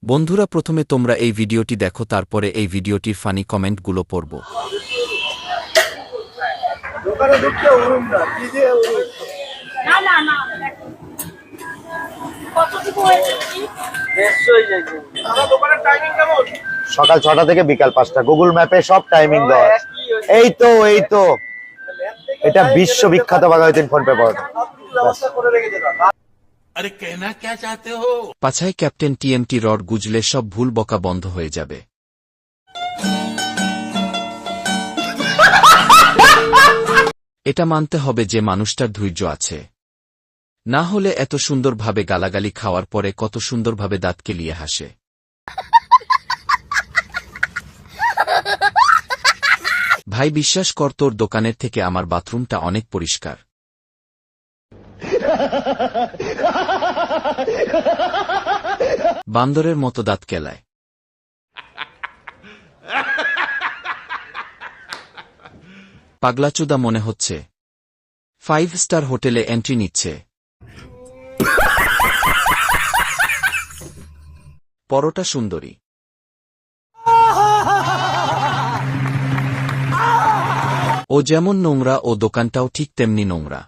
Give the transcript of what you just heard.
বন্ধুরা, প্রথমে তোমরা এই ভিডিওটি দেখো, তারপরে এই ভিডিওটির ফানি কমেন্টগুলো পড়ব। দোকানে ঢুকতে উড়ুন না, কি দিয়ে উড়ুন? না না না কতটুকু হয়েছে কি? নিশ্চয়ই যাইছে। আমার দোকানের টাইমিং কেমন? সকাল 6টা থেকে বিকাল 5টা, গুগল ম্যাপে সব টাইমিং দেওয়া আছে। এই তো এটা বিশ্ববিখ্যাত বাঘাযতীন ফোন পে পাওয়া যায়। ব্যবস্থা করে রেখেছে না। अरे कहना क्या चाहते हो? পাছায় ক্যাপ্টেন টিএমটি রড গুজলে সব ভুল বকা বন্ধ হয়ে যাবে। এটা মানতে হবে যে মানুষটার ধৈর্য আছে, না হলে এত সুন্দরভাবে গালাগালি খাওয়ার পরে কত সুন্দরভাবে দাঁত কেলিয়ে হাসে। ভাই, বিশ্বাস কর, তোর দোকানের থেকে আমার বাথরুমটা অনেক পরিষ্কার। বান্দরের মতো দাঁত কেলায়। পাগলাচোদা মনে হচ্ছে 5 স্টার হোটেলে এন্ট্রি নিচ্ছে। পরোটা সুন্দরী। ও যেমন নোংরা, ও দোকানটাও ঠিক তেমনি নোংরা।